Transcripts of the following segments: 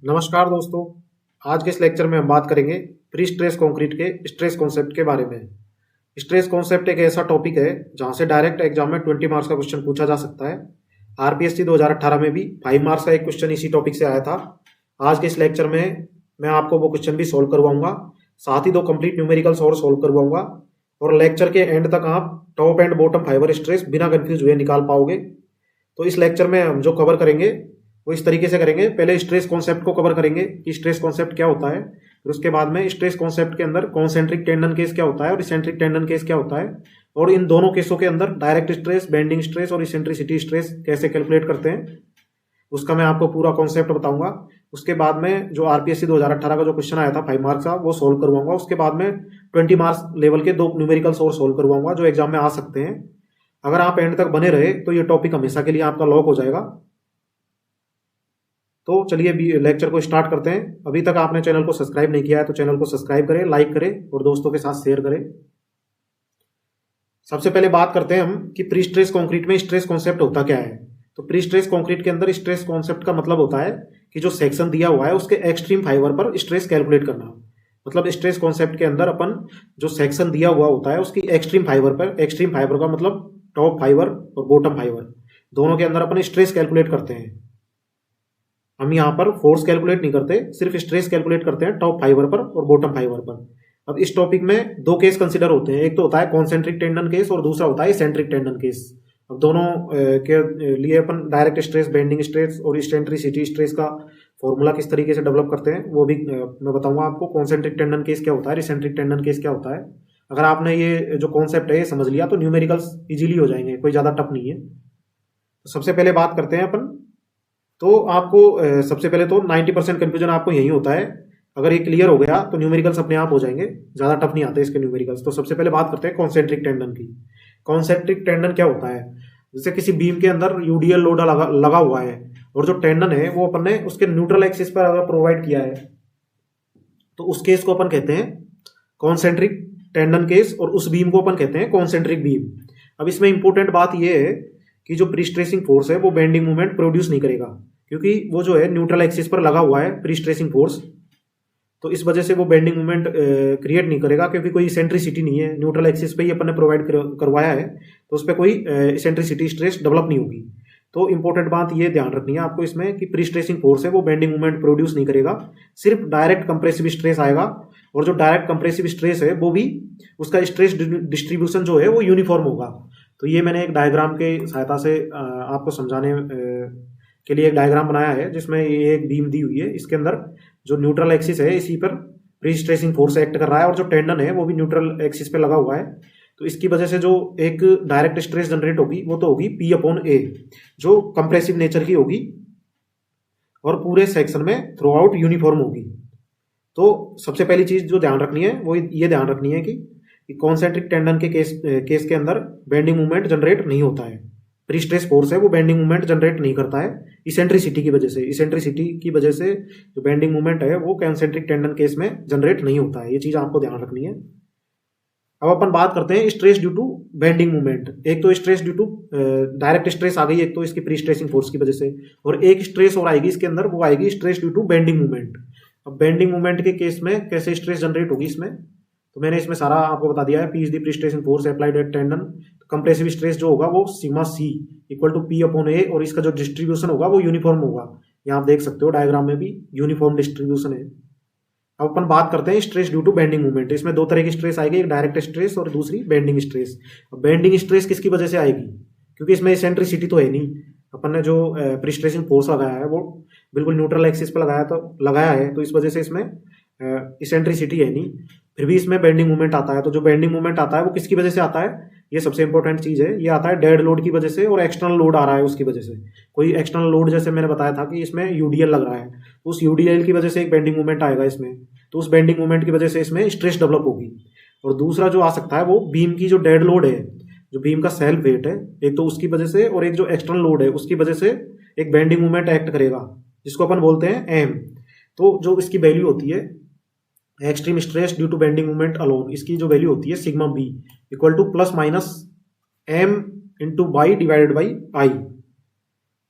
नमस्कार दोस्तों। आज के इस लेक्चर में हम बात करेंगे प्री स्ट्रेस कंक्रीट के स्ट्रेस कॉन्सेप्ट के बारे में। स्ट्रेस कॉन्सेप्ट एक ऐसा टॉपिक है जहां से डायरेक्ट एग्जाम में 20 मार्क्स का क्वेश्चन पूछा जा सकता है। आरपीएससी 2018 में भी 5 मार्क्स का एक क्वेश्चन इसी टॉपिक से आया था। आज के इस लेक्चर में मैं आपको वो क्वेश्चन भी सोल्व करवाऊंगा, साथ ही 2 कंप्लीट न्यूमेरिकल्स और सोल्व करवाऊंगा, और लेक्चर के एंड तक आप top and bottom fibre stress बिना कंफ्यूज हुए निकाल पाओगे। तो इस लेक्चर में हम जो कवर करेंगे वो इस तरीके से करेंगे। पहले स्ट्रेस कॉन्सेप्ट को कवर करेंगे कि स्ट्रेस कॉन्सेप्ट क्या होता है, फिर उसके बाद में स्ट्रेस कॉन्सेप्ट के अंदर कॉन्सेंट्रिक टेंडन केस क्या होता है और इसेंट्रिक टेंडन केस क्या होता है, और इन दोनों केसों के अंदर डायरेक्ट स्ट्रेस, बेंडिंग स्ट्रेस और इसेंट्रिसिटी स्ट्रेस कैसे कैलकुलेट करते हैं उसका मैं आपको पूरा कॉन्सेप्ट बताऊंगा। उसके बाद में जो आरपीएससी 2018 का जो क्वेश्चन आया था 5 मार्क्स का वो सोल्व करवाऊंगा। उसके बाद में 20 मार्क्स लेवल के 2 न्यूमेरिकल्स और सोल्व करवाऊंगा जो एग्जाम में आ सकते हैं। अगर आप एंड तक बने रहे तो ये टॉपिक हमेशा के लिए आपका लॉक हो जाएगा। तो चलिए लेक्चर को स्टार्ट करते हैं। अभी तक आपने चैनल को सब्सक्राइब नहीं किया है तो चैनल को सब्सक्राइब करें, लाइक करें और दोस्तों के साथ शेयर करें। सबसे पहले बात करते हैं हम कि प्री स्ट्रेस कंक्रीट में स्ट्रेस कॉन्सेप्ट होता क्या है। तो प्री स्ट्रेस कंक्रीट के अंदर स्ट्रेस कॉन्सेप्ट का मतलब होता है कि जो सेक्शन दिया हुआ है उसके एक्सट्रीम फाइबर पर स्ट्रेस कैलकुलेट करना। मतलब स्ट्रेस कॉन्सेप्ट के अंदर अपन जो सेक्शन दिया हुआ होता है उसकी एक्सट्रीम फाइबर पर, एक्सट्रीम फाइबर का मतलब टॉप फाइबर और बॉटम फाइबर दोनों के अंदर अपन स्ट्रेस कैलकुलेट करते हैं। हम यहाँ पर फोर्स कैलकुलेट नहीं करते, सिर्फ स्ट्रेस कैलकुलेट करते हैं टॉप फाइबर पर और बॉटम फाइबर पर। अब इस टॉपिक में 2 केस कंसिडर होते हैं, एक तो होता है कॉन्सेंट्रिक टेंडन केस और दूसरा होता है इसेंट्रिक टेंडन केस। अब दोनों के लिए अपन डायरेक्ट स्ट्रेस, बेंडिंग स्ट्रेस और इसेंट्रिसिटी स्ट्रेस का फॉर्मूला किस तरीके से डेवलप करते हैं वो भी मैं बताऊंगा आपको। कॉन्सेंट्रिक टेंडन केस क्या होता है, इसेंट्रिक टेंडन केस क्या होता है। अगर आपने ये जो कॉन्सेप्ट है ये समझ लिया तो न्यूमेरिकल्स इजीली हो जाएंगे, कोई ज्यादा टफ नहीं है। तो सबसे पहले बात करते हैं अपन। तो आपको सबसे पहले तो 90% कंफ्यूजन आपको यही होता है। अगर ये क्लियर हो गया तो न्यूमेरिकल्स अपने आप हो जाएंगे, ज्यादा टफ नहीं आते इसके न्यूमेरिकल्स। तो सबसे पहले बात करते हैं कॉन्सेंट्रिक टेंडन की। कॉन्सेंट्रिक टेंडन क्या होता है, जैसे किसी बीम के अंदर यूडीएल लोड लगा हुआ है और जो टेंडन है वो अपन ने उसके न्यूट्रल एक्सिस पर अगर प्रोवाइड किया है तो उस केस को अपन कहते हैं कॉन्सेंट्रिक टेंडन केस, और उस बीम को अपन कहते हैं कॉन्सेंट्रिक बीम। अब इसमें इंपॉर्टेंट बात यह है कि जो प्री स्ट्रेसिंग फोर्स है वो बेंडिंग मूवमेंट प्रोड्यूस नहीं करेगा, क्योंकि वो जो है न्यूट्रल एक्सिस पर लगा हुआ है प्री स्ट्रेसिंग फोर्स। तो इस वजह से वो बेंडिंग मूवमेंट क्रिएट नहीं करेगा, क्योंकि कोई इसेंट्रिसिटी नहीं है, न्यूट्रल एक्सिस पे ही अपन ने प्रोवाइड करवाया है, तो उस पर कोई इसेंट्रिसिटी स्ट्रेस डेवलप नहीं होगी। तो इंपॉर्टेंट बात ये ध्यान रखनी है आपको इसमें कि प्री स्ट्रेसिंग फोर्स है वो बेंडिंग मूवमेंट प्रोड्यूस नहीं करेगा, सिर्फ डायरेक्ट कंप्रेसिव स्ट्रेस आएगा। और जो डायरेक्ट कंप्रेसिव स्ट्रेस है वो भी उसका स्ट्रेस डिस्ट्रीब्यूशन जो है वो यूनिफॉर्म होगा। तो ये मैंने एक डायग्राम के सहायता से आपको समझाने के लिए एक डायग्राम बनाया है, जिसमें ये एक बीम दी हुई है, इसके अंदर जो न्यूट्रल एक्सिस है इसी पर प्री स्ट्रेसिंग फोर्स एक्ट कर रहा है और जो टेंडन है वो भी न्यूट्रल एक्सिस पे लगा हुआ है। तो इसकी वजह से जो एक डायरेक्ट स्ट्रेस जनरेट होगी वो तो होगी P/A, जो कंप्रेसिव नेचर की होगी और पूरे सेक्शन में थ्रू आउट यूनिफॉर्म होगी। तो सबसे पहली चीज जो ध्यान रखनी है वो ये ध्यान रखनी है कि कॉन्सेंट्रिक टेंडन के केस के अंदर बेंडिंग मूवमेंट जनरेट नहीं होता है। प्री स्ट्रेस फोर्स है वो बेंडिंग मूवमेंट जनरेट नहीं करता है इसेंट्रिसिटी की वजह से। इसेंट्रिसिटी की वजह से जो बेंडिंग मूवमेंट है वो कॉन्सेंट्रिक टेंडन केस में जनरेट नहीं होता है, ये चीज आपको ध्यान रखनी है। अब अपन बात करते हैं stress due to bending movement. एक तो stress due to direct stress आ गई एक तो इसकी प्री स्ट्रेसिंग फोर्स की वजह से, और एक स्ट्रेस और आएगी इसके अंदर, वो आएगी stress due to bending movement. अब बेंडिंग मूवमेंट के केस में कैसे स्ट्रेस जनरेट होगी इसमें, तो मैंने इसमें सारा आपको बता दिया है। P is the prestressing force applied at tendon. Compressive stress जो होगा वो sigma C equal to P/A, और इसका जो डिस्ट्रीब्यूशन होगा वो यूनिफॉर्म होगा। यहाँ आप देख सकते हो डायग्राम में भी यूनिफॉर्म डिस्ट्रीब्यूशन है। अब अपन बात करते हैं stress due to bending movement. इसमें 2 तरह की स्ट्रेस आएगी, एक डायरेक्ट स्ट्रेस और दूसरी बेंडिंग स्ट्रेस। अब बेंडिंग स्ट्रेस किसकी वजह से आएगी, क्योंकि इसमें इसेंट्रिसिटी तो है नहीं। अपन ने जो प्री स्ट्रेसिंग फोर्स लगाया है वो बिल्कुल न्यूट्रल एक्सिस पर लगाया है, तो इस वजह से इसमें इसेंट्रिसिटी है नहीं, फिर भी इसमें बेंडिंग मूवमेंट आता है। तो जो बेंडिंग मूवमेंट आता है वो किसकी वजह से आता है, ये सबसे इंपॉर्टेंट चीज है। ये आता है डेड लोड की वजह से और एक्सटर्नल लोड आ रहा है उसकी वजह से। कोई एक्सटर्नल लोड, जैसे मैंने बताया था कि इसमें यूडीएल लग रहा है, तो उस यूडीएल की वजह से एक बेंडिंग मूवमेंट आएगा इसमें, तो उस बेंडिंग मूवमेंट की वजह से इसमें स्ट्रेस डेवलप होगी। और दूसरा जो आ सकता है वो बीम की जो डेड लोड है, जो बीम का सेल्फ वेट है, एक तो उसकी वजह से, और एक जो एक्सटर्नल लोड है उसकी वजह से एक बेंडिंग मूवमेंट एक्ट करेगा, जिसको अपन बोलते हैं एम। तो जो इसकी वैल्यू होती है extreme stress due to bending movement alone, इसकी जो वैल्यू होती है sigma B equal to plus minus M into Y divided by I।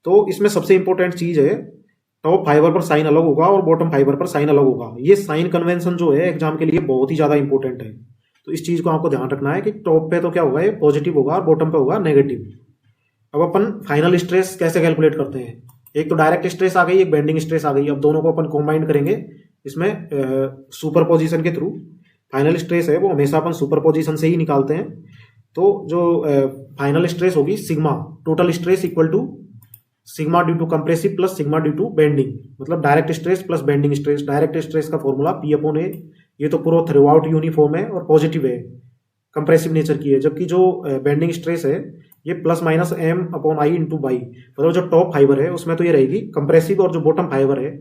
तो इसमें सबसे इंपॉर्टेंट चीज है टॉप फाइबर पर साइन अलग होगा और बॉटम फाइबर पर साइन अलग होगा। ये साइन कन्वेंशन जो है एग्जाम के लिए बहुत ही ज्यादा इंपॉर्टेंट है। तो इस चीज को आपको ध्यान रखना है कि टॉप पे तो क्या होगा, ये पॉजिटिव होगा और बॉटम पे होगा नेगेटिव। अब अपन फाइनल स्ट्रेस कैसे कैलकुलेट करते हैं, एक तो डायरेक्ट स्ट्रेस आ गई, एक बेंडिंग स्ट्रेस आ गई। अब दोनों को अपन कॉम्बाइन करेंगे इसमें सुपरपोजिशन के थ्रू। फाइनल स्ट्रेस है वो हमेशा अपन सुपरपोजिशन से ही निकालते हैं। तो जो फाइनल स्ट्रेस होगी sigma, total stress equal to sigma due to compressive plus sigma due to bending, मतलब direct stress plus bending stress. Direct stress का फॉर्मूला पी अपॉन ए, ये तो पूरा थ्रू आउट यूनिफॉर्म है और पॉजिटिव है, compressive nature की है। जबकि जो बेंडिंग स्ट्रेस है ये plus minus M upon I into Y, मतलब जो टॉप फाइबर है उसमें तो ये रहेगी कंप्रेसिव और जो बॉटम फाइबर है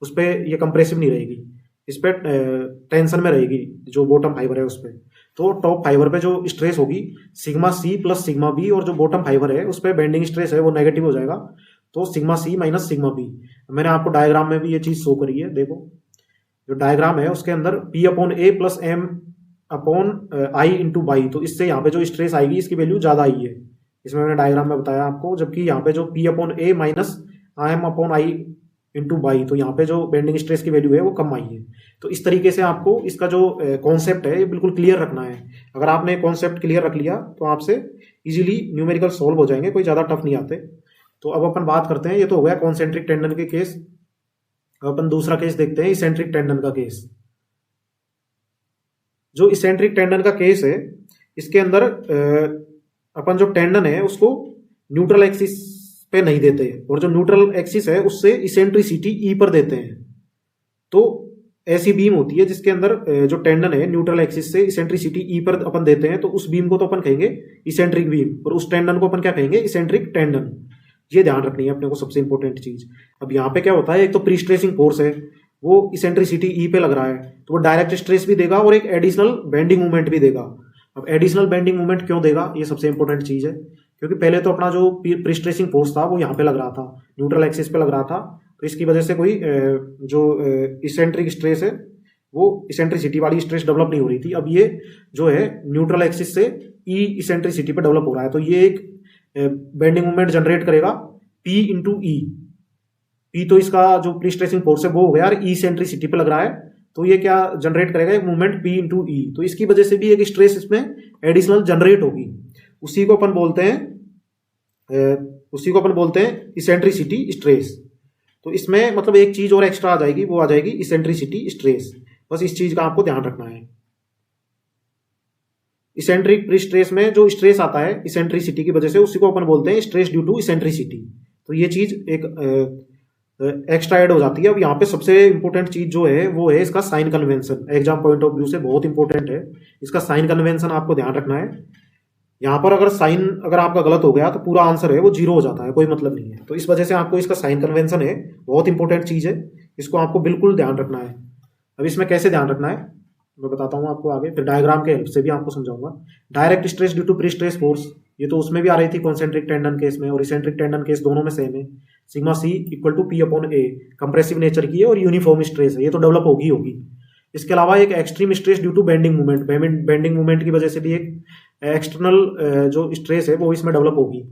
उस पर ये कंप्रेसिव नहीं रहेगी, इस पर टेंशन में रहेगी जो बॉटम फाइबर है उस पर। तो टॉप फाइबर पे जो स्ट्रेस होगी sigma C plus sigma B, और जो बॉटम फाइबर है उस पर बेंडिंग स्ट्रेस है वो नेगेटिव हो जाएगा, तो sigma C minus sigma B. मैंने आपको डायग्राम में भी ये चीज शो करी है, देखो जो डायग्राम है उसके अंदर P upon A plus M upon I into Y, तो इससे यहाँ पे जो स्ट्रेस आएगी इसकी वैल्यू ज्यादा आई है, इसमें मैंने डायग्राम में बताया आपको। जबकि यहाँ पे जो P upon A minus M upon I into Y, तो यहाँ पे जो बेंडिंग स्ट्रेस की वैल्यू है वो कम आई है। तो इस तरीके से आपको इसका जो कॉन्सेप्ट है ये बिल्कुल क्लियर रखना है। अगर आपने कॉन्सेप्ट क्लियर रख लिया तो आपसे इजीली न्यूमेरिकल सॉल्व हो जाएंगे, कोई ज्यादा टफ नहीं आते। तो अब अपन बात करते हैं, ये तो हो गया कॉन्सेंट्रिक टेंडन के केस। अब अपन दूसरा केस देखते हैं, इसेंट्रिक टेंडन का केस। जो इसेंट्रिक टेंडन का केस है इसके अंदर अपन जो टेंडन है उसको न्यूट्रल एक्सिस पे नहीं देते, और जो न्यूट्रल एक्सिस है उससे इसेंट्रिसिटी ई पर देते हैं। तो ऐसी बीम होती है जिसके अंदर जो टेंडन है न्यूट्रल एक्सिस से इसेंट्रिसिटी ई पर अपन देते हैं, तो उस बीम को तो अपन कहेंगे इसेंट्रिक बीम, और उस टेंडन को अपन क्या कहेंगे, इसेंट्रिक टेंडन। ये ध्यान रखनी है अपने को, सबसे इंपॉर्टेंट चीज। अब यहाँ पे क्या होता है, एक तो प्री स्ट्रेसिंग फोर्स है वो इसेंट्रिसिटी ई पे लग रहा है, तो वो डायरेक्ट स्ट्रेस भी देगा और एक एडिशनल बेंडिंग मूवमेंट भी देगा। अब एडिशनल बेंडिंग मूवमेट क्यों देगा, ये सबसे इंपॉर्टेंट चीज है, क्योंकि पहले तो अपना जो प्री स्ट्रेसिंग फोर्स था वो यहाँ पे लग रहा था, न्यूट्रल एक्सिस पे लग रहा था, तो इसकी वजह से कोई जो इसेंट्रिक स्ट्रेस है वो इसेंट्रिसिटी वाली स्ट्रेस डेवलप नहीं हो रही थी। अब ये जो है न्यूट्रल एक्सिस से ई इसेंट्रिसिटी पे डेवलप हो रहा है, तो ये एक बेंडिंग मूवमेंट जनरेट करेगा पी इंटू ई। पी तो इसका जो प्री स्ट्रेसिंग फोर्स है वो हो गया, और ई सेंट्रिसिटी पे लग रहा है, तो ये क्या जनरेट करेगा, एक मूवमेंट पी इंटू ई। तो इसकी वजह से भी एक स्ट्रेस इसमें एडिशनल जनरेट होगी, उसी को अपन बोलते हैं इसेंट्रिसिटी स्ट्रेस। तो इसमें मतलब एक चीज और एक्स्ट्रा आ जाएगी, वो आ जाएगी इसेंट्रिसिटी स्ट्रेस। बस इस चीज का आपको ध्यान रखना है। इसेंट्रिक प्री स्ट्रेस में जो स्ट्रेस आता है इसेंट्रिसिटी की वजह से, उसी को अपन बोलते हैं स्ट्रेस ड्यू टू इसेंट्रिसिटी। तो ये चीज एक एक्स्ट्रा ऐड हो जाती है। अब यहाँ पे सबसे इंपॉर्टेंट चीज जो है वो है इसका sign convention, exam point of view से बहुत इंपॉर्टेंट है। इसका साइन कन्वेंशन आपको ध्यान रखना है। यहाँ पर अगर साइन अगर आपका गलत हो गया तो पूरा आंसर है वो जीरो हो जाता है, कोई मतलब नहीं है। तो इस वजह से आपको इसका साइन कन्वेंशन है, बहुत इंपॉर्टेंट चीज है, इसको आपको बिल्कुल ध्यान रखना है। अब इसमें कैसे ध्यान रखना है मैं बताता हूँ आपको आगे, फिर डायग्राम के हेल्प से भी आपको समझाऊंगा। Direct stress due to prestress force, ये तो उसमें भी आ रही थी कॉन्सेंट्रिक टेंडन केस में, और इसेंट्रिक टेंडन केस दोनों में सेम है। Sigma C equal to P upon A, compressive nature की है और यूनिफॉर्म स्ट्रेस है, ये तो डेवलप होगी। इसके अलावा एक extreme stress due to bending movement, bending movement की वजह से भी एक एक्सटर्नल जो स्ट्रेस है वो इसमें डेवलप होगी,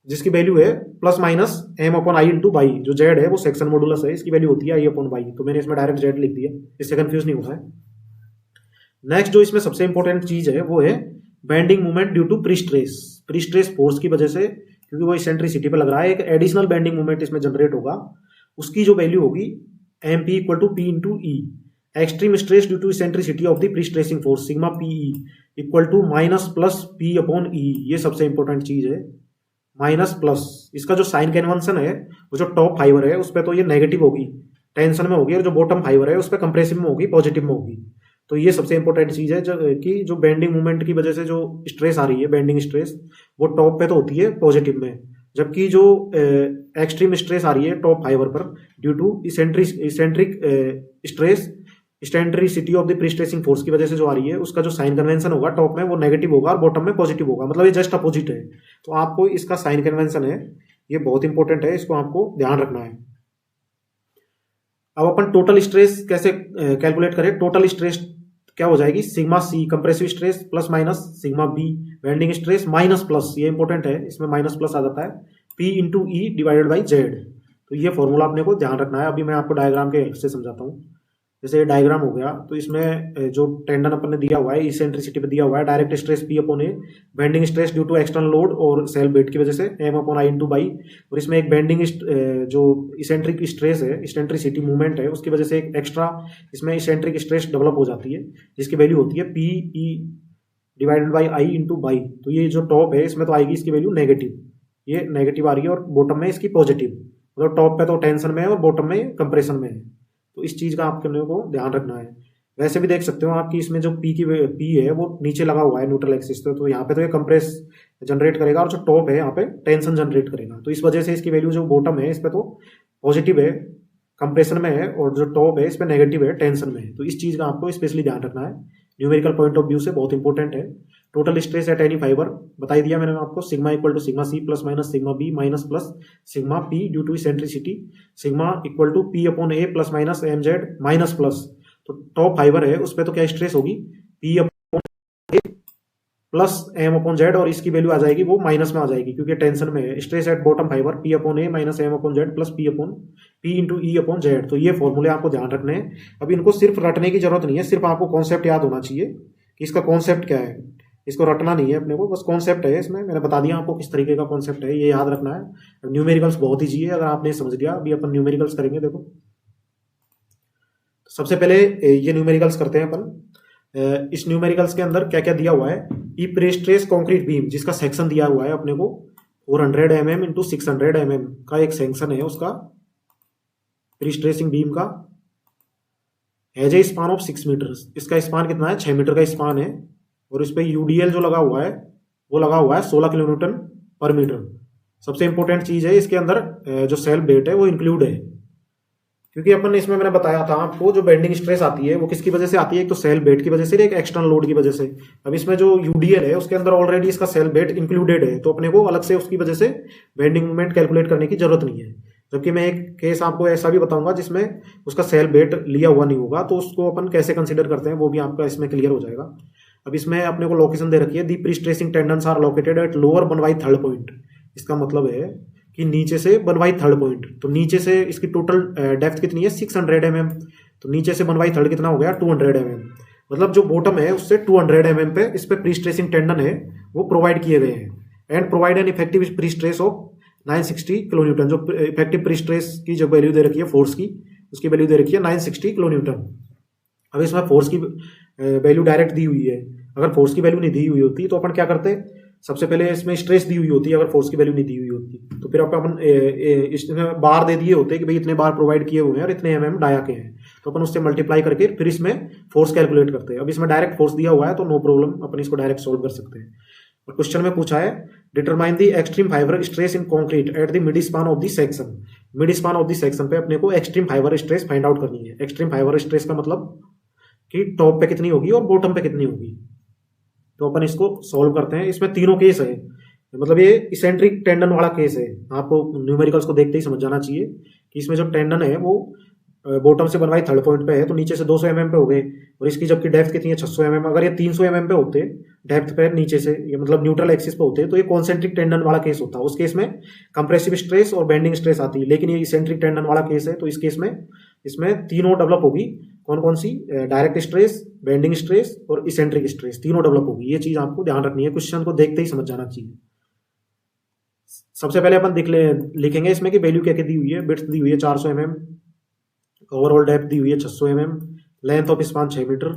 जिसकी वैल्यू है plus minus M upon I into Y. जो जेड है वो सेक्शन मॉडुलस है, इसकी वैल्यू होती है आई अपॉन बाई, तो मैंने इसमें डायरेक्ट जेड लिख दिया, इससे कंफ्यूज नहीं होता है। नेक्स्ट जो इसमें सबसे इंपॉर्टेंट चीज है वो है bending movement due to prestress force की वजह से, क्योंकि वो इसेंट्रिसिटी पे लग रहा है, एक एडिशनल बेंडिंग मूवमेंट इसमें जनरेट होगा, उसकी जो वैल्यू होगी M P equal to P into e. Extreme stress due to eccentricity of the prestressing force sigma PE equal to minus plus P upon e. ये सबसे important चीज है, minus plus. इसका जो साइन कन्वेंशन है वो जो top fibre है उस पर तो ये नेगेटिव होगी, टेंशन में होगी, और जो बॉटम फाइबर है उस पर कंप्रेसिव में होगी, पॉजिटिव में होगी। तो ये सबसे इंपॉर्टेंट चीज है कि जो बेंडिंग मूवमेंट की वजह से जो स्ट्रेस आ रही है, बेंडिंग स्ट्रेस, वो टॉप पे तो होती है पॉजिटिव में, जबकि जो एक्सट्रीम स्ट्रेस आ रही है टॉप फाइबर पर due to eccentric stress, eccentricity of the prestressing force की वजह से जो आ रही है, उसका जो साइन कन्वेंशन होगा टॉप में वो नेगेटिव होगा और बॉटम में पॉजिटिव होगा, मतलब ये जस्ट अपोजिट है। तो आपको इसका साइन कन्वेंशन है, ये बहुत इंपॉर्टेंट है, इसको आपको ध्यान रखना है। अब अपन टोटल स्ट्रेस कैसे कैलकुलेट करें। टोटल स्ट्रेस क्या हो जाएगी, sigma C compressive stress plus minus sigma B bending stress minus plus, ये इंपॉर्टेंट है, इसमें माइनस प्लस आ जाता है, P into E divided by Z. तो ये फॉर्मूला अपने को ध्यान रखना है। अभी मैं आपको डायग्राम के हेल्प से समझाता हूँ। जैसे ये डायग्राम हो गया, तो इसमें जो टेंडन अपन ने दिया हुआ है इसेंट्रिसिटी पे दिया हुआ है direct stress P upon A, bending stress due to external load और सेल वेट की वजह से M upon I into Y, और इसमें एक बेंडिंग जो इसेंट्रिक स्ट्रेस है, इसेंट्रिसिटी मूवमेंट है, उसकी वजह से एक एक्स्ट्रा इसमें इसेंट्रिक स्ट्रेस डेवलप हो जाती है, जिसकी वैल्यू होती है P E divided by I into Y. तो ये जो टॉप है इसमें तो आएगी इसकी वैल्यू नेगेटिव, ये नेगेटिव आ रही है, और बॉटम में इसकी पॉजिटिव, मतलब टॉप पे तो टेंशन में है और बॉटम में कंप्रेशन में है। तो इस चीज का आपके को ध्यान रखना है। वैसे भी देख सकते हो आपकी इसमें जो पी है वो नीचे लगा हुआ है न्यूट्रल एक्सिस पे, तो यहाँ पे तो ये कंप्रेस जनरेट करेगा, और जो टॉप है यहाँ पे टेंशन जनरेट करेगा। तो इस वजह से इसकी वैल्यू जो बॉटम है इस पे तो पॉजिटिव है, कंप्रेशन में है, और जो टॉप है इस पे नेगेटिव है, टेंशन में है। तो इस चीज का आपको स्पेशली ध्यान रखना है, न्यूमेरिकल पॉइंट ऑफ व्यू से बहुत इंपॉर्टेंट है। Total stress at any fibre बता दिया मैंने आपको, sigma equal to sigma C plus minus sigma B minus plus sigma P due to eccentricity, sigma equal to P upon A plus minus M Z minus plus, तो top fibre है उस पर तो क्या स्ट्रेस होगी P upon A plus M upon Z, और इसकी value आ जाएगी वो माइनस में आ जाएगी क्योंकि टेंशन में है। Stress at bottom fibre P upon A minus M upon Z plus P into E upon Z. तो ये फॉर्मूले आपको ध्यान रखने हैं। अब इनको सिर्फ रटने की जरूरत नहीं है, सिर्फ आपको कॉन्सेप्ट याद होना चाहिए कि इसका कॉन्सेप्ट क्या है, इसको रटना नहीं है अपने को, बस कॉन्सेप्ट है इसमें मैंने बता दिया आपको किस तरीके का कॉन्सेप्ट है, ये याद रखना है। न्यूमेरिकल्स बहुत ईजी है अगर आपने समझ लिया। अभी अपन न्यूमेरिकल्स करेंगे। देखो सबसे पहले ये न्यूमेरिकल्स करते हैं अपन। इस न्यूमेरिकल्स के अंदर क्या क्या दिया हुआ है, ई प्रेस्ट्रेस कॉन्क्रीट बीम जिसका सेक्शन दिया हुआ है अपने को 400 mm इंटू 600 mm का एक सेक्शन है उसका, प्रीस्ट्रेसिंग बीम का, has a span of 6 metre. इसका स्पान कितना है, 6 मीटर का स्पान है, और इस पे यूडीएल जो लगा हुआ है वो लगा हुआ है 16 किलोन्यूटन पर मीटर। सबसे इंपॉर्टेंट चीज है इसके अंदर जो सेल वेट है वो इंक्लूड है, क्योंकि अपन इसमें मैंने बताया था आपको जो बेंडिंग स्ट्रेस आती है वो किसकी वजह से आती है, एक तो सेल वेट की वजह से, एक एक्सटर्नल लोड की वजह से। अब इसमें जो यूडीएल है उसके अंदर ऑलरेडी इसका सेल वेट इंक्लूडेड है, तो अपने को अलग से उसकी वजह से बेंडिंग मूवमेंट कैलकुलेट करने की जरूरत नहीं है। जबकि मैं एक केस आपको ऐसा भी बताऊंगा जिसमें उसका सेल वेट लिया हुआ नहीं होगा, तो उसको अपन कैसे कंसिडर करते हैं वो भी आपका इसमें क्लियर हो जाएगा। अब इसमें अपने को लोकेशन दे रखी है, the prestressing tendons are located at lower 1/3 point. इसका मतलब है कि नीचे से 1/3 पॉइंट, तो नीचे से इसकी टोटल डेप्थ कितनी है 600 mm, तो नीचे से 1/3 कितना हो गया 200 mm, मतलब जो बॉटम है उससे 200 mm पे इस पे प्रीस्ट्रेसिंग टेंडन है वो प्रोवाइड किए गए हैं, and provide an effective prestress of 960 kilonewton. जो इफेक्टिव प्रीस्ट्रेस की जो वैल्यू दे रखी है फोर्स की, उसकी वैल्यू दे रखी है 960 किलोन्यूटन। अब इसमें फोर्स की वैल्यू डायरेक्ट दी हुई है, अगर फोर्स की वैल्यू नहीं दी हुई होती तो अपन क्या करते, सबसे पहले इसमें स्ट्रेस दी हुई होती है, अगर फोर्स की वैल्यू नहीं दी हुई होती तो फिर अपन इसमें बार दे दिए होते कि भाई इतने बार प्रोवाइड किए हुए हैं और इतने mm डाया के हैं, तो अपन उससे मल्टीप्लाई करके फिर इसमें फोर्स कैलकुलेट करते हैं। अब इसमें डायरेक्ट फोर्स दिया हुआ है तो नो प्रॉब्लम, अपन इसको डायरेक्ट सोल्व कर सकते हैं। और क्वेश्चन में पूछा है determine the extreme fibre stress in concrete at the mid span of the section. Mid span of the section पे अपने को extreme fibre stress find out करनी है। एक्सट्रीम फाइबर स्ट्रेस का मतलब कि टॉप पे कितनी होगी और बॉटम पे कितनी होगी, तो अपन इसको सॉल्व करते हैं। इसमें तीनों केस है, मतलब ये इसेंट्रिक टेंडन वाला केस है, आपको न्यूमेरिकल्स को देखते ही समझ जाना चाहिए कि इसमें जो टेंडन है वो बॉटम से 1/3 पॉइंट पे है, तो नीचे से 200 mm पे हो गए, और इसकी जबकि डेप्थ कितनी है 600 mm। अगर ये 300 mm पे होते डेप्थ पे नीचे से, ये मतलब न्यूट्रल एक्सिस पे होते तो ये कॉन्सेंट्रिक टेंडन वाला केस होता, उस केस में कंप्रेसिव स्ट्रेस और बेंडिंग स्ट्रेस आती है। लेकिन ये इसेंट्रिक टेंडन वाला केस है, तो इस केस में इसमें तीनों डेवलप होगी। कौन कौन सी, डायरेक्ट स्ट्रेस, बेंडिंग स्ट्रेस और इसेंट्रिक स्ट्रेस, तीनों डेवलप होगी। ये चीज आपको ध्यान रखनी है, क्वेश्चन को देखते ही समझ जाना चाहिए। सबसे पहले अपन लिखेंगे इसमें कि वैल्यू क्या क्या दी हुई है। विड्थ दी हुई है 400 mm, ओवरऑल डेप्थ दी हुई है 600 mm, length of span 6 metre,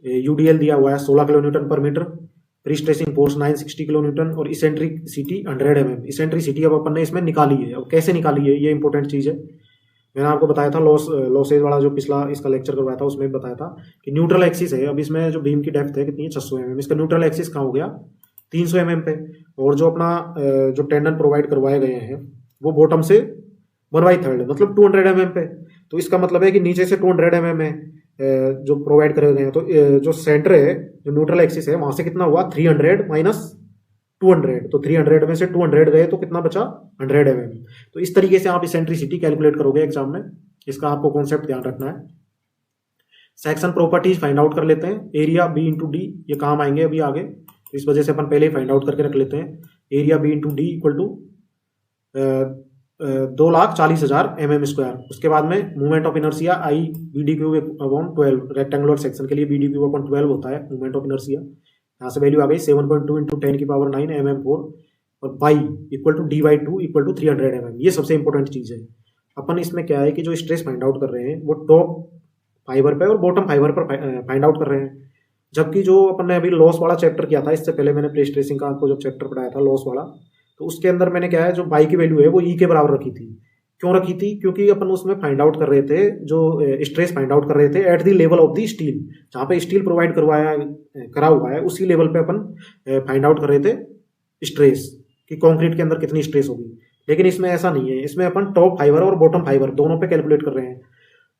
UDL दिया हुआ है 16 किलोन्यूटन पर मीटर, प्रीस्ट्रेसिंग फोर्स 960 किलोन्यूटन, और इसेंट्रिसिटी 100 mm। इसेंट्रिसिटी अब अपन ने इसमें निकाली है। अब कैसे निकाली है ये इंपॉर्टेंट चीज है, मैंने आपको बताया था लॉसेज वाला जो पिछला इसका लेक्चर करवाया था उसमें बताया था कि न्यूट्रल एक्सिस है। अब इसमें जो बीम की डेप्थ है कितनी है 600 mm, इसका न्यूट्रल एक्सिस कहाँ हो गया 300 mm पे, और जो अपना जो टेंडन प्रोवाइड करवाए गए हैं वो बॉटम से 1/3 मतलब 200 mm पे, तो इसका मतलब है कि नीचे से 200 mm है जो प्रोवाइड करे गए हैं, तो जो सेंटर है जो न्यूट्रल एक्सिस है वहां से कितना हुआ 300 माइनस 200, तो 300 में से 200 गए तो कितना बचा 100 mm। तो इस तरीके से आप इसेंट्रिसिटी कैलकुलेट करोगे एग्जाम में, इसका आपको कॉन्सेप्ट ध्यान रखना है। सेक्शन प्रॉपर्टीज फाइंड आउट कर लेते हैं। एरिया बी इंटू डी, ये काम आएंगे अभी आगे, तो इस वजह से अपन पहले ही फाइंड आउट करके रख लेते हैं। Area B into D equal to 2,40,000 mm²। उसके बाद में movement of inertia I BD³ upon 12, rectangular section के लिए BD³ अपॉन 12 होता है मूवमेंट ऑफ इनर्सिया। यहाँ से वैल्यू आ गई 7.2 × 10⁹ mm4 और Y equal to dy2 equal to 300 mm। ये सबसे इंपॉर्टेंट चीज़ है। अपन इसमें क्या है कि जो स्ट्रेस फाइंड आउट कर रहे हैं वो टॉप फाइबर पे और बॉटम फाइबर पर फाइंड आउट कर रहे हैं। जबकि जो अपन ने अभी लॉस वाला चैप्टर किया था, इससे पहले मैंने प्री स्ट्रेसिंग का आपको जब चैप्टर पढ़ाया था लॉस वाला, तो उसके अंदर मैंने क्या है जो बाई की वैल्यू है वो ई के बराबर रखी थी। क्यों रखी थी? क्योंकि अपन उसमें फाइंड आउट कर रहे थे, जो स्ट्रेस फाइंड आउट कर रहे थे at the level of the steel, जहाँ पे स्टील प्रोवाइड करा हुआ है उसी लेवल पे अपन फाइंड आउट कर रहे थे स्ट्रेस कि कंक्रीट के अंदर कितनी स्ट्रेस होगी। लेकिन इसमें ऐसा नहीं है, इसमें अपन टॉप फाइबर और बॉटम फाइबर दोनों पे कैलकुलेट कर रहे हैं।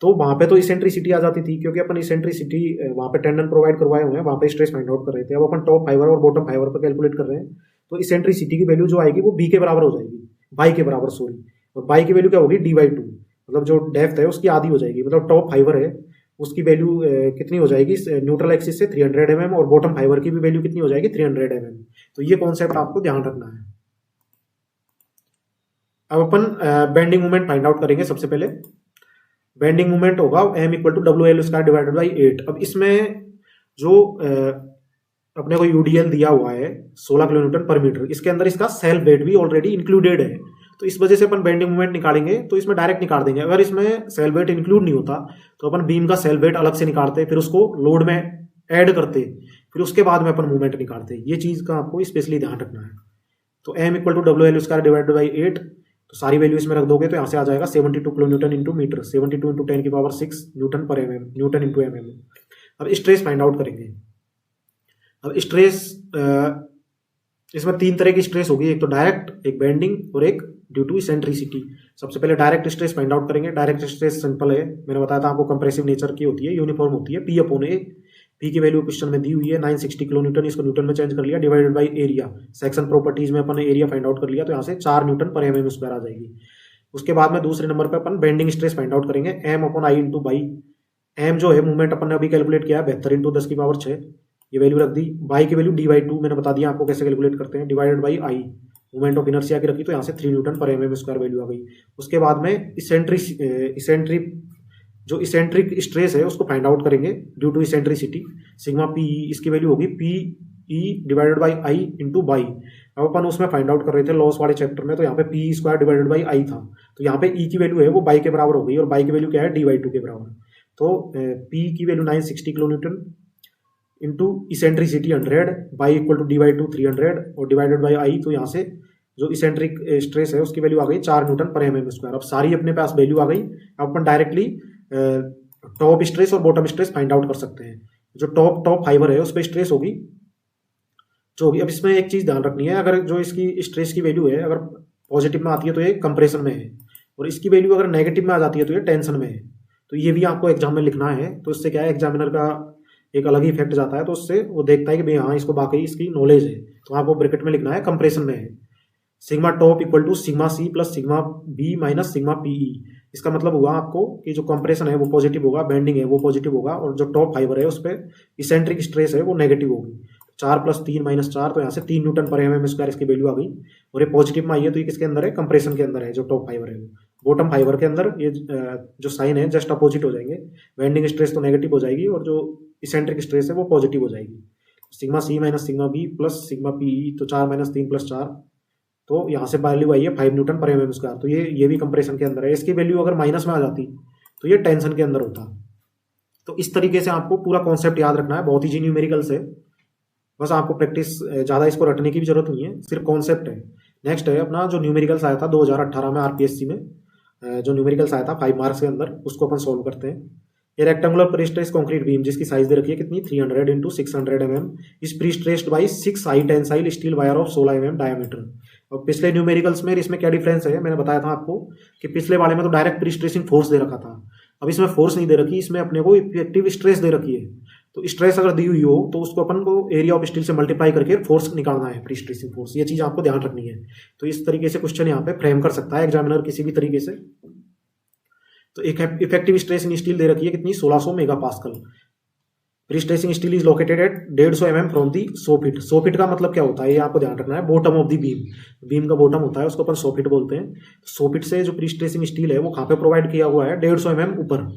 तो वहाँ पे तो इसेंट्रिसिटी आ जाती थी, क्योंकि अपन इसेंट्रिसिटी वहाँ पे टेंडन प्रोवाइड करवाए हुए हैं, वहाँ पे स्ट्रेस फाइंड आउट कर रहे थे। अब अपन टॉप फाइबर और बॉटम फाइबर पर कैलकुलेट कर रहे हैं, तो इसेंट्रिसिटी की वैल्यू जो आएगी वो बी के बराबर हो जाएगी, बाई के बराबर सॉरी। और बाई की वैल्यू क्या होगी? dy2, मतलब जो डेप्थ है उसकी आधी हो जाएगी। मतलब टॉप फाइबर है उसकी वैल्यू कितनी हो जाएगी न्यूट्रल एक्सिस से 300 mm, और बॉटम फाइबर की भी वैल्यू कितनी हो जाएगी 300 mm। तो ये कॉन्सेप्ट आपको ध्यान रखना है। अब अपन बेंडिंग मोमेंट फाइंड आउट करेंगे। सबसे पहले बेंडिंग मोमेंट होगा m equal to WL² divided by 8। अब इसमें जो अपने को UDL दिया हुआ है 16 किलोन्यूटन पर मीटर, इसके अंदर इसका सेल्फ वेट भी ऑलरेडी इंक्लूडेड है। तो इस वजह से अपन बेंडिंग मोमेंट निकालेंगे तो इसमें डायरेक्ट निकाल देंगे। अगर इसमें सेल्फ वेट इंक्लूड नहीं होता तो अपन बीम का सेल्फ वेट अलग से निकालते, फिर उसको लोड में ऐड करते, फिर उसके बाद में अपन मूवमेंट निकालते। ये चीज का आपको स्पेशली ध्यान रखना है। तो m equal to WL² divided by 8, तो सारी वैल्यू इसमें रख दोगे तो यहाँ से आ जाएगा 72 kilo newton into metre, 72 into 10⁶ newton पर mm, न्यूटन इंटू mm। अब स्ट्रेस फाइंड आउट करेंगे। अब स्ट्रेस इसमें 3 तरह की स्ट्रेस होगी, एक तो डायरेक्ट, एक बेंडिंग और एक ड्यू टू इसेंट्रिसिटी। सबसे पहले डायरेक्ट स्ट्रेस फाइंड आउट करेंगे। डायरेक्ट स्ट्रेस सिंपल है, मैंने बताया था आपको, कंप्रेसिव नेचर की होती है, यूनिफॉर्म होती है, P/A। पी की वैल्यू क्वेश्चन में दी हुई है 960 किलो न्यूटन, इसको न्यूटन में चेंज कर लिया, divided by area. Section properties में अपन ने एरिया फाइंड आउट कर लिया, तो यहाँ से 4 न्यूटन पर mm² आ जाएगी। उसके बाद में दूसरे नंबर पे अपन बेंडिंग स्ट्रेस फाइंड आउट करेंगे, m/i इंटू बाई। m जो है मूवमेंट अपन ने अभी कैलकुलेट किया 72 इंटू 10⁶, ये वैल्यू रख दी। बाई की वैल्यू dy2 मैंने बता दिया आपको कैसे कैलकुलेट करते हैं, divided by i, movement of inertia की रखी, तो यहाँ से 3 न्यूटन पर mm² वैल्यू आ गई। उसके बाद में इसेंट्रिक स्ट्रेस है उसको फाइंड आउट करेंगे due to eccentricity, sigma PE, इसकी वैल्यू होगी PE divided by i into Y. अब अपन उसमें फाइंड आउट कर रहे थे लॉस वाले चैप्टर में, तो यहाँ पे PE² डिवाइडेड बाई i था, तो यहाँ पे E की वैल्यू है वो बाई के बराबर हो गई, और बाई की वैल्यू क्या है dy2 के बराबर। तो P की value 960 kilo newton into eccentricity 100, Y equal to dy2 300 और डिवाइडेड बाई i, तो यहाँ से जो इसेंट्रिक स्ट्रेस है उसकी वैल्यू आ गई 4 न्यूटन पर mm²। अब सारी अपने पास वैल्यू आ गई। अब अपन डायरेक्टली टॉप स्ट्रेस और बॉटम स्ट्रेस फाइंड आउट कर सकते हैं। जो टॉप फाइबर है उस पर स्ट्रेस होगी जो होगी। अब इसमें एक चीज ध्यान रखनी है, अगर जो इसकी स्ट्रेस की वैल्यू है अगर पॉजिटिव में आती है तो ये कंप्रेशन में है, और इसकी वैल्यू अगर नेगेटिव में आ जाती है तो ये टेंशन में है। तो ये भी आपको एग्जाम में लिखना है। तो इससे क्या है, एग्जामिनर का एक अलग ही इफेक्ट जाता है, तो उससे वो देखता है कि भाई हाँ इसको बाकी इसकी नॉलेज है, तो आपको ब्रैकेट में लिखना है कंप्रेशन में है। Sigma top equal to sigma C plus sigma B minus sigma PE। इसका मतलब हुआ आपको कि जो कंप्रेशन है वो पॉजिटिव होगा, बेंडिंग है वो पॉजिटिव होगा, और जो टॉप फाइबर है उस पर इसेंट्रिक स्ट्रेस है वो नेगेटिव होगी। 4 + 3 - 4, तो यहाँ से 3 न्यूटन पर mm² इसकी वैल्यू आ गई, और ये पॉजिटिव में आई है तो ये किसके अंदर है, कंप्रेशन के अंदर है जो टॉप फाइबर है। बॉटम फाइबर के अंदर ये जो साइन है जस्ट अपोजिट हो जाएंगे, बेंडिंग स्ट्रेस तो नेगेटिव हो जाएगी और जो इसेंट्रिक स्ट्रेस है वो पॉजिटिव हो जाएगी। Sigma C minus sigma B plus sigma PE, तो 4 - 3 + 4, तो यहाँ से वैल्यू आई है 5 न्यूटन पर mm²। तो ये भी कंप्रेशन के अंदर है। इसकी वैल्यू अगर माइनस में आ जाती तो ये टेंशन के अंदर होता। तो इस तरीके से आपको पूरा कॉन्सेप्ट याद रखना है, बहुत ही जी न्यूमेरिकल्स है, बस आपको प्रैक्टिस, ज़्यादा इसको रटने की भी जरूरत नहीं है, सिर्फ कॉन्सेप्ट है। नेक्स्ट है अपना जो न्यूमेरिकल्स आया था 2018 में RPSC में, जो न्यूमेरिकल्स आया था 5 मार्क्स के अंदर, उसको अपन सोल्व करते हैं। ये रेक्टेंगुलर प्रीस्ट्रेस कंक्रीट बीम जिसकी साइज दे रखी है कितनी 300 इंटू 600 mm इस prestressed by 6 high tensile steel wire of 16 mm diameter. और पिछले न्यूमेरिकल्स में इसमें क्या डिफरेंस है, मैंने बताया था आपको कि पिछले वाले में तो डायरेक्ट प्रीस्ट्रेसिंग फोर्स दे रखा था, अब इसमें फोर्स नहीं दे रखी, इसमें अपने को इफेक्टिव स्ट्रेस दे रखी है। तो स्ट्रेस अगर दी हुई हो तो उसको अपन को एरिया ऑफ स्टील से मल्टीप्लाई करके फोर्स निकालना है, प्रीस्ट्रेसिंग फोर्स। ये चीज आपको ध्यान रखनी है। तो इस तरीके से क्वेश्चन यहाँ पे फ्रेम कर सकता है एग्जामिनर किसी भी तरीके से। तो एक इफेक्टिव स्ट्रेस इन स्टील दे रखी है कितनी 1600 megapascal. Pre stressing steel is located at 150 mm from the soffit. Soffit का मतलब क्या होता है ये आपको ध्यान रखना है, bottom of the beam. Beam का बॉटम होता है उसको अपन सोफिट बोलते हैं। सोफिट से जो प्री स्ट्रेसिंग स्टील है वो कहाँ पे प्रोवाइड किया हुआ है, 150 mm ऊपर।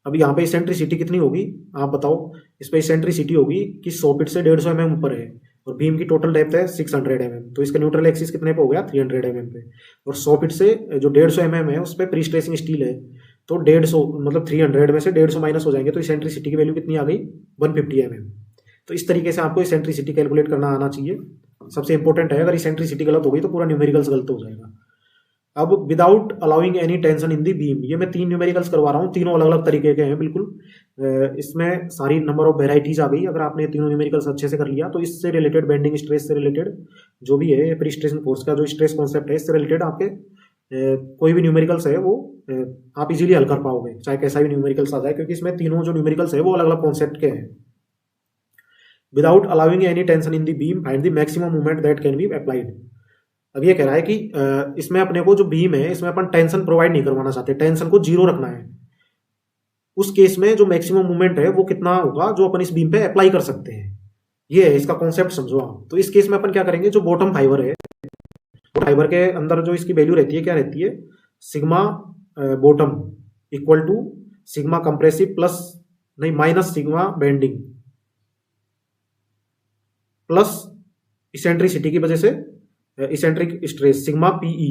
अब यहाँ पे इसेंट्रिसिटी कितनी होगी आप बताओ, इस पे इसेंट्रिसिटी होगी कि सोफिट से 150 mm ऊपर है और बीम की टोटल डेप्थ है 600 mm, तो इसका न्यूट्रल एक्सिस कितने पे हो गया, 300 mm पे। और सोफिट से जो 150 mm है उस पर प्री स्ट्रेसिंग स्टील है, तो 150 मतलब 300 में से 150 माइनस हो जाएंगे तो इसेंट्रिसिटी की वैल्यू कितनी आ गई, 150 mm। तो इस तरीके से आपको इसेंट्रिसिटी कैलकुलेट करना आना चाहिए, सबसे इंपॉर्टेंट है। अगर इसेंट्रिसिटी गलत हो गई तो पूरा न्यूमेरिकल्स गलत हो जाएगा। अब without allowing any tension in the beam, ये मैं 3 न्यूमेरिकल्स करवा रहा हूँ, तीनों अलग अलग तरीके के हैं बिल्कुल। इसमें सारी नंबर ऑफ वेराइटीज आ गई। अगर आपने तीनों न्यूमेरिकल्स अच्छे से कर लिया तो इससे रिलेटेड, बेंडिंग स्ट्रेस से रिलेटेड जो भी है, प्री स्ट्रेसिंग फोर्स का जो स्ट्रेस कॉन्सेप्ट है, इससे रिलेटेड आपके कोई भी न्यूमेरिकल्स है वो आप इजीली हल कर पाओगे, चाहे कैसा भी न्यूमेरिकल्स आ जाए, क्योंकि इसमें तीनों जो न्यूमेरिकल्स है वो अलग अलग कॉन्सेप्ट के हैं। Without allowing any tension in the beam find the maximum movement that can be applied. अब ये कह रहा है कि इसमें अपने को जो बीम है इसमें अपन टेंशन प्रोवाइड नहीं करवाना चाहते, टेंशन को जीरो रखना है। उस केस में जो मैक्सिमम मूवमेंट है वो कितना होगा जो अपन इस बीम पे अप्लाई कर सकते हैं, ये है इसका कॉन्सेप्ट, समझो आप। तो इस केस में अपन क्या करेंगे, जो बॉटम फाइबर है, फाइबर के अंदर जो इसकी वैल्यू रहती है क्या रहती है, sigma bottom equal to sigma compressive plus नहीं minus sigma bending plus eccentricity की वजह से इसेंट्रिक स्ट्रेस सिग्मा पीई।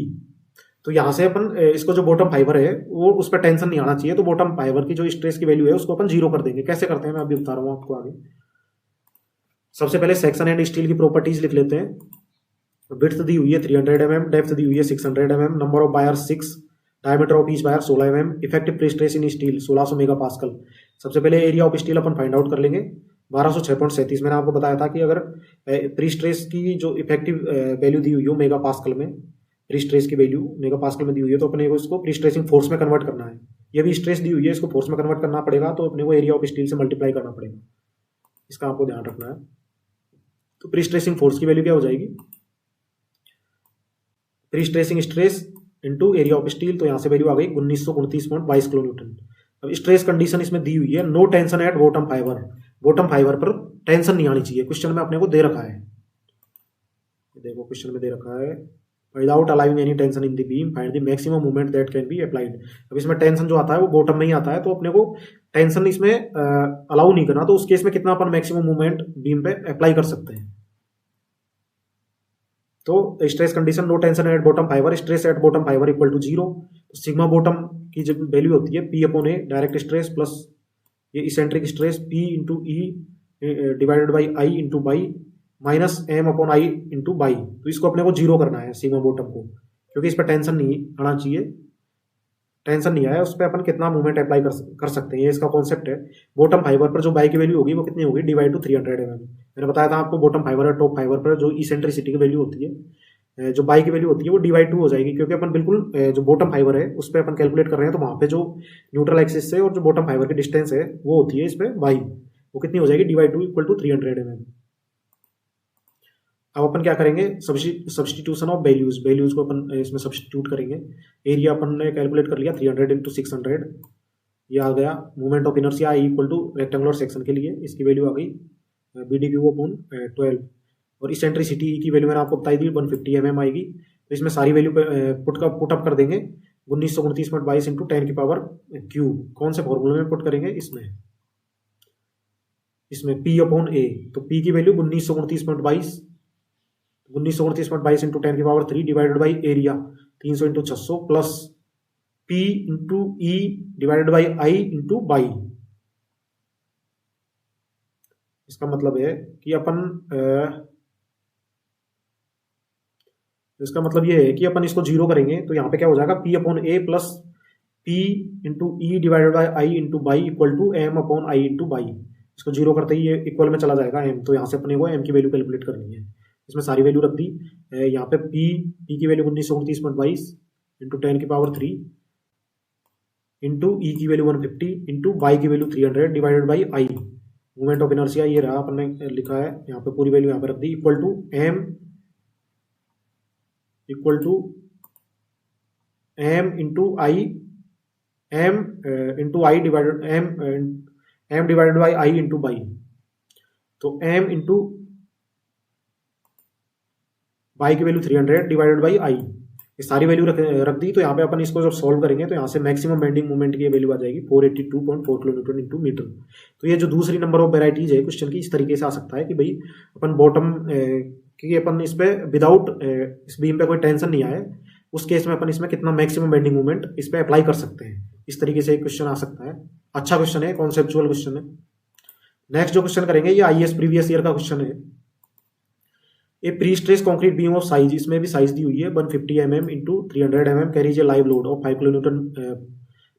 तो यहां से अपन इसको जो बॉटम फाइबर है वो उस पर टेंशन नहीं आना चाहिए, तो बॉटम फाइबर की जो स्ट्रेस की वैल्यू है उसको अपन जीरो कर देंगे। कैसे करते हैं मैं अभी बता रहा हूं आपको आगे। सबसे पहले सेक्शन एंड स्टील की प्रॉपर्टीज लिख लेते हैं। विड्थ दी हुई है 300 mm, डेप्थ दी हुई है 600 mm, number of wire 6, diameter of each wire 16 mm, effective pre stress in steel 1600 megapascal. सबसे पहले area of steel upon find out कर लेंगे, 1206.37। मैंने आपको बताया था कि अगर प्री स्ट्रेस की जो इफेक्टिव वैल्यू दी हुई हो मेगा पास्कल में, प्री स्ट्रेस की वैल्यू मेगा पास्कल में दी हुई है, तो अपने को इसको प्री स्ट्रेसिंग फोर्स में कन्वर्ट करना है। ये भी स्ट्रेस दी हुई है, इसको फोर्स में कन्वर्ट करना पड़ेगा, तो अपने को एरिया ऑफ स्टील से मल्टीप्लाई करना पड़ेगा, इसका आपको ध्यान रखना है। तो प्री स्ट्रेसिंग फोर्स की वैल्यू क्या हो जाएगी, prestressing stress into area of steel, तो यहाँ से वैल्यू आ गई 1929.22 किलो न्यूटन। अब स्ट्रेस कंडीशन इसमें दी हुई है, no tension at bottom fibre, bottom fibre पर टेंशन नहीं आनी चाहिए, क्वेश्चन में अपने को दे रखा है, देखो क्वेश्चन में दे रखा है without allowing any tension in the beam find the maximum movement that can be applied. अब इसमें टेंशन जो आता है वो बॉटम में ही आता है, तो अपने को टेंशन इसमें अलाउ नहीं करना, तो उस केस में कितना अपन मैक्सिमम मूवमेंट बीम पे अप्लाई कर सकते हैं। तो stress condition no tension at bottom fibre, stress at bottom fibre equal to 0। तो सिग्मा बॉटम की जो वैल्यू होती है P upon A direct stress plus ये eccentric stress P into E divided by I into Y minus M upon I into Y. तो इसको अपने को जीरो करना है सिग्मा बॉटम को, क्योंकि इस पर टेंशन नहीं आना चाहिए, टेंशन नहीं आया उस पर अपन कितना मूवमेंट अप्लाई कर सकते हैं, ये इसका कॉन्सेप्ट है। बॉटम फाइबर पर जो बाई की वैल्यू होगी वो कितनी होगी, डिवाइड टू 300 mm। मैंने बताया था आपको बॉटम फाइबर और टॉप फाइबर पर जो इसेंट्रिसिटी की वैल्यू होती है, जो बाई की वैल्यू होती है वो डिवाइड 2 हो जाएगी, क्योंकि अपन बिल्कुल जो बॉटम फाइबर है उस पर अपन कैलकुलेट कर रहे हैं, तो वहां पे जो न्यूट्रल एक्सिस से और जो बॉटम फाइबर की डिस्टेंस है वो होती है इस पर बाई, वो कितनी हो जाएगी, डिवाइड 2 इक्वल टू 300 mm। अब अपन क्या करेंगे, सब्सटीट्यूशन ऑफ वैल्यूज को अपन इसमें सब्सटीट्यूट करेंगे। एरिया अपन ने कैलकुलेट कर लिया 300 इंटू 600, ये आ गया। Movement of inertia I equal two rectangular section के लिए इसकी वैल्यू आ गई बी डी क्यू अपॉन 12, और इसेंट्रिसिटी की वैल्यू मैंने आपको बताई दी 150 mm आएगी। तो इसमें सारी वैल्यू पुटअप कर देंगे 1929.22 इंटू 10 की पावर क्यूब। कौन से फॉर्मूले में पुट करेंगे, इसमें P अपॉन ए, तो P की वैल्यू 1929.22 इंटू 10 की power 3 divided by area 300 into 600 plus P into E divided by I into by. इसका मतलब है कि इसका मतलब ये है कि अपन इसको जीरो करेंगे, तो यहाँ पे क्या हो जाएगा, P upon A plus P into E divided by I into Y equal to M upon I into Y. इसको जीरो करते ही ये इक्वल में चला जाएगा m, तो यहाँ से अपने को m की वैल्यू कैलकुलेट करनी है। इसमें सारी वैल्यू रख दी, यहाँ पे p की वैल्यू 1929.22 इंटू 10 की पावर 3 इंटू ई की वैल्यू 150 इंटू बाई की value 300 divided by I. Movement of inertia ये रहा, अपन ने लिखा है यहाँ पे पूरी वैल्यू यहाँ पे रख दी, equal to m into I, m into I divided m M divided by I into Y, तो एम इंटू बाई की वैल्यू 300 डिवाइडेड बाई आई, ये सारी वैल्यू रख दी। तो यहाँ पे अपन इसको जब सॉल्व करेंगे तो यहाँ से मैक्सिमम बेंडिंग मोमेंट की वैल्यू आ जाएगी 482.4 किलोन्यूटन इंटू मीटर। तो ये जो दूसरी नंबर ऑफ वेराइटीज है क्वेश्चन की, इस तरीके से आ सकता है कि भाई अपन बॉटम, क्योंकि अपन इस पे विदाउट इस बीम पे कोई टेंशन नहीं आए, उस केस में अपन इसमें कितना मैक्सिमम बेंडिंग मोमेंट इस पे अप्लाई कर सकते हैं। इस तरीके से एक क्वेश्चन आ सकता है। अच्छा क्वेश्चन है, कॉन्सेप्चुअल क्वेश्चन है। नेक्स्ट जो क्वेश्चन करेंगे ये आईएएस प्रीवियस ईयर का क्वेश्चन है। A prestress concrete beam of size, इसमें भी साइज दी हुई है 150 mm into 300 mm, carries a live load of 5 kilonewton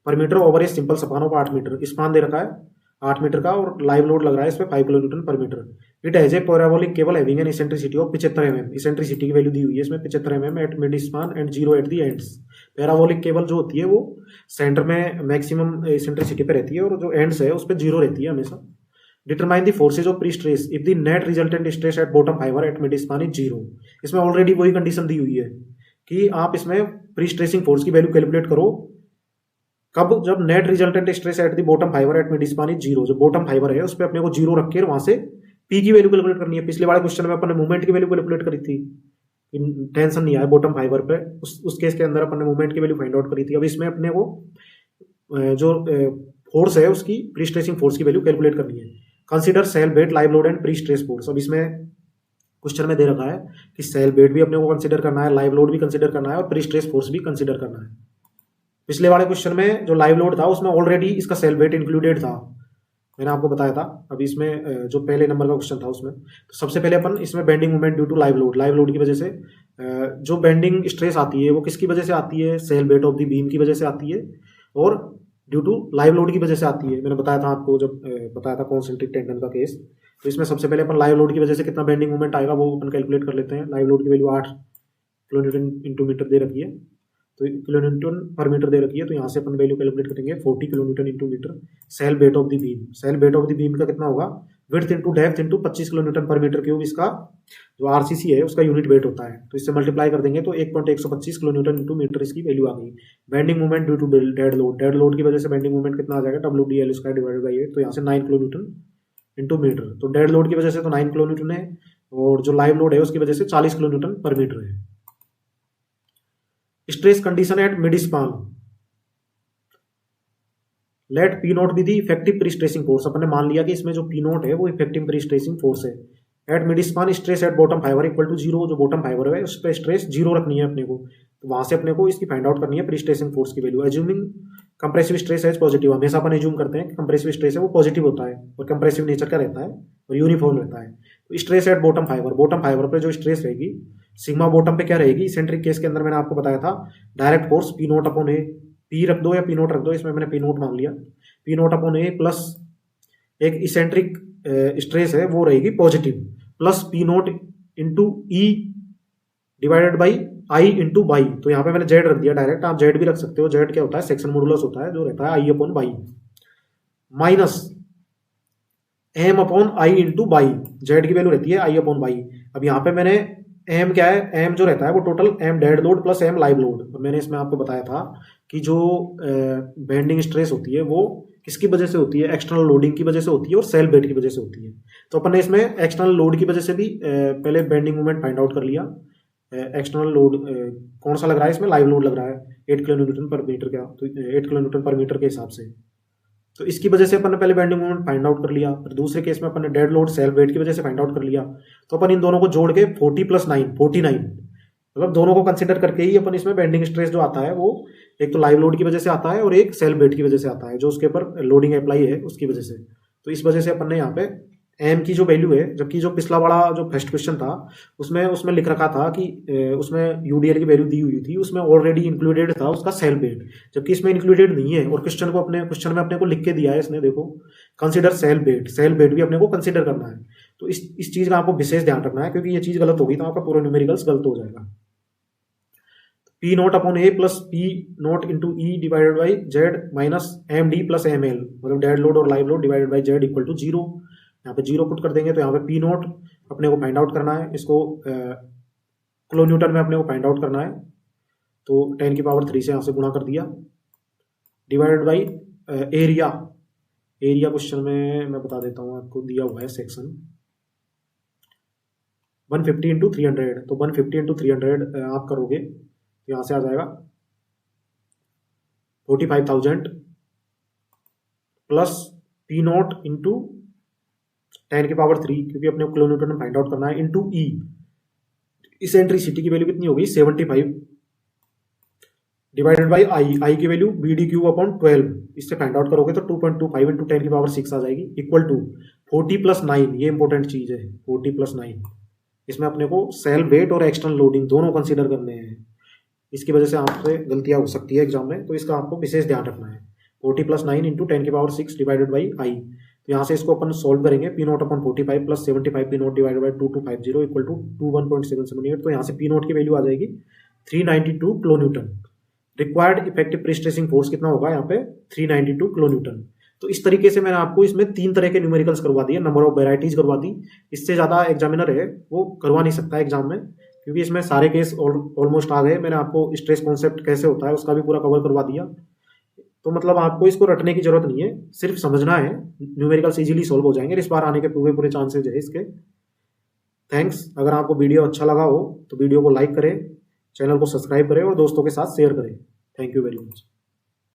पर metre over a simple span of 8 metre. Span दे रखा है 8 मीटर का और लाइव लोड लग रहा है इसमें 5 किलोन्यूटन पर metre. It has a parabolic cable having an eccentricity of 75 mm, eccentricity की वैल्यू दी हुई है इसमें 75 mm at mid span and 0 at the ends. Parabolic cable जो होती है वो सेंटर में मैक्सिमम इसेंट्रिसिटी पे रहती है और जो एंड्स है उस पर 0 रहती है हमेशा। Determine the forces of pre stress if the net resultant stress at bottom fibre eight mid span is 0। इसमें ऑलरेडी वही कंडीशन दी हुई है कि आप इसमें प्री स्ट्रेसिंग फोर्स की वैल्यू कैलकुलेट करो कब, जब net resultant stress at the bottom fibre eight mid span is 0। जो बॉटम फाइबर है उस पर अपने को 0 रख के वहां से पी की वैल्यू कैलकुलेट करनी है। पिछले वाले क्वेश्चन में अपन ने मूवमेंट की वैल्यू कैलकुलेट करी थी, टेंशन नहीं आया बॉटम फाइबर पे, उस केस के अंदर अपन ने मूवमेंट की वैल्यू फाइंड आउट करी थी। अब इसमें अपने को जो फोर्स है उसकी प्री स्ट्रेसिंग फोर्स की वैल्यू कैलकुलेट करनी है। Consider self weight live load and prestress force. अब इसमें क्वेश्चन में दे रखा है कि सेल बेट भी अपने को कंसिडर करना है, लाइव लोड भी कंसिडर करना है और प्री स्ट्रेस फोर्स भी कंसिडर करना है। पिछले वाले क्वेश्चन में जो लाइव लोड था उसमें ऑलरेडी इसका सेल बेट इंक्लूडेड था, मैंने आपको बताया था। अभी इसमें जो पहले नंबर का क्वेश्चन था उसमें तो सबसे पहले अपन इसमें bending moment due to live load की वजह से जो बेंडिंग स्ट्रेस आती है वो किसकी वजह से आती है, self weight of the beam की वजह से आती है और ड्यू टू लाइव लोड की वजह से आती है। मैंने बताया था आपको जब बताया था कॉन्सेंट्रिक टेंडन का केस। तो इसमें सबसे पहले अपन लाइव लोड की वजह से कितना बेंडिंग मोमेंट आएगा वो अपन कैलकुलेट कर लेते हैं। लाइव लोड की वैल्यू 8 किलोन्यूटन इंटू मीटर दे रखी है, तो किलोन्यूटन पर मीटर दे रखी है, तो यहाँ से अपन वैल्यू कैलकुलेट करेंगे 40 kilonewton into metre. Self weight of the beam, self weight of the beam का कितना होगा, width into depth into 25 kilonewton पर मीटर क्यूब, इसका जो आरसीसी है उसका यूनिट वेट होता है। तो इससे मल्टीप्लाई कर देंगे तो 1.125 किलोन्यूटन इंटू मीटर इसकी वैल्यू आ गई। Bending moment due to dead load की वजह से बेंडिंग मोमेंट कितना आ जाएगा, WDL² डिवाइडेड बाई 8, तो यहाँ से 9 किलोन्यूटन इंटू मीटर। तो डेड लोड की वजह से तो 9 किलोन्यूटन है और जो लाइव लोड है उसकी वजह से 40 किलोन्यूटन पर मीटर है। Stress condition at mid span, let P naught be the effective prestressing force. अपन ने मान लिया कि इसमें जो पी नोट है वो इफेक्टिव प्री स्ट्रेसिंग फोर्स है। At mid span stress at bottom fibre equal to 0, जो बॉटम फाइबर है उस पर स्ट्रेस 0 रखनी है अपने को, तो वहां से अपने को इसकी फाइंड आउट करनी है प्री स्ट्रेसिंग फोर्स की value. Assuming compressive stress as positive, हमेशा अपन एज्यूम करते हैं कि कंप्रेसिव स्ट्रेस है वो पॉजिटिव होता है और कंप्रेसिव नेचर का रहता है और यूनिफॉर्म रहता है। तो स्ट्रेस एट बॉटम फाइबर पर जो स्ट्रेस रहेगी सिग्मा बॉटम पे क्या रहेगी, इसेंट्रिक केस के अंदर मैंने आपको बताया था direct force P naught upon A, P रख दो या पी नोट रख दो, इसमें मैंने पी नोट मान लिया, P naught upon A plus एक इसेंट्रिक स्ट्रेस है वो रहेगी positive, plus P naught into E divided by I into Y. तो यहाँ पे मैंने जेड रख दिया डायरेक्ट, आप जेड भी रख सकते हो। जेड क्या होता है, सेक्शन मॉडुलस होता है जो रहता है I upon Y, minus M upon I into Y, Z की वैल्यू रहती है आई अपॉन बाई। अब यहाँ पे मैंने एम क्या है, एम जो रहता है वो total M dead load plus M live load. मैंने इसमें आपको बताया था कि जो बेंडिंग स्ट्रेस होती है वो किसकी वजह से होती है, एक्सटर्नल लोडिंग की वजह से होती है और सेल बेट की वजह से होती है। तो अपन ने इसमें एक्सटर्नल लोड की वजह से भी पहले बेंडिंग मोमेंट फाइंड आउट कर लिया। एक्सटर्नल लोड कौन सा लग रहा है, इसमें लाइव लोड लग रहा है 8 किलोन्यूटन पर मीटर का, तो 8 किलोन्यूटन पर मीटर के हिसाब से, तो इसकी वजह से अपन ने पहले बेंडिंग मोमेंट फाइंड आउट कर लिया। फिर दूसरे केस में अपन ने डेड लोड सेल वेट की वजह से फाइंड आउट कर लिया। तो अपन इन दोनों को जोड़ के 40 + 9 49, मतलब दोनों को कंसिडर करके ही अपन इसमें बेंडिंग स्ट्रेस जो आता है वो एक तो लाइव लोड की वजह से आता है और एक सेल वेट की वजह से आता है जो उसके ऊपर लोडिंग अप्लाई है उसकी वजह से। तो इस वजह से अपन ने यहाँ पे एम की जो वैल्यू है, जबकि जो पिछला वाला जो फर्स्ट क्वेश्चन था उसमें लिख रखा था कि उसमें यूडीएल की वैल्यू दी हुई थी, उसमें ऑलरेडी इंक्लूडेड था उसका सेल वेट, जबकि इसमें इंक्लूडेड नहीं है। और क्वेश्चन में अपने को लिख के दिया है इसने, देखो कंसिडर सेल वेट भी अपने को कंसिडर करना है। तो इस चीज का आपको विशेष ध्यान रखना है, क्योंकि ये चीज गलत होगी तो आपका पूरा न्यूमेरिकल्स गलत हो जाएगा। P naught upon A plus P naught into E divided by Z minus M D plus M L, मतलब डेड लोड और live load divided by Z equal to 0। यहाँ पे 0 पुट कर देंगे तो यहाँ पे पी नोट अपने को फाइंड आउट करना है, इसको किलो न्यूटन में अपने को फाइंड आउट करना है। तो 10⁻³ से यहाँ से गुणा कर दिया, divided by area area question में मैं बता देता हूँ आपको, दिया हुआ है सेक्शन 150 इंटू 300, तो 150 इंटू 300 आप करोगे तो यहाँ से आ जाएगा 45,000 प्लस पी नॉट इंटू 10⁻3, क्योंकि अपने किलो न्यूटन में फाइंड आउट करना है, इंटू ई। इसेंट्रिसिटी की वैल्यू कितनी होगी 75 डिवाइडेड बाई आई की वैल्यू BD³ अपॉन 12, इससे फाइंड आउट करोगे तो 2.25 इंटू 10⁻6 आ जाएगी, इक्वल टू 40 प्लस 9, ये इंपॉर्टेंट चीज है 40 प्लस 9। इसमें अपने को सेल वेट और एक्सटर्नल लोडिंग दोनों कंसीडर करने हैं, इसकी वजह से आपसे गलतियां हो सकती है एग्जाम में, तो इसका आपको विशेष ध्यान रखना है। 40 plus 9 into 10⁻6 divided by I, तो यहाँ से इसको अपन सोल्व करेंगे, P naught upon 45 plus 75 P naught divided by 2250 equal to 21.778, तो यहाँ से पी नॉट की वैल्यू आ जाएगी 392 kilonewton. Required effective prestressing force कितना होगा यहाँ पे 392 किलो न्यूटन। तो इस तरीके से मैंने आपको इसमें 3 तरह के न्यूमेरिकल्स करवा दिए, नंबर ऑफ वेराइटीज करवा दी। इससे ज्यादा एग्जामिनर है वो करवा नहीं सकता एग्जाम में, क्योंकि इसमें सारे केस ऑलमोस्ट आ गए। मैंने आपको स्ट्रेस कॉन्सेप्ट कैसे होता है उसका भी पूरा कवर करवा दिया, तो मतलब आपको इसको रटने की जरूरत नहीं है, सिर्फ समझना है, न्यूमेरिकल्स इजीली सॉल्व हो जाएंगे, इस बार आने के पूरे चांसेस है इसके। थैंक्स। अगर आपको वीडियो अच्छा लगा हो तो वीडियो को लाइक करें, चैनल को सब्सक्राइब करें और दोस्तों के साथ शेयर करें। Thank you very much.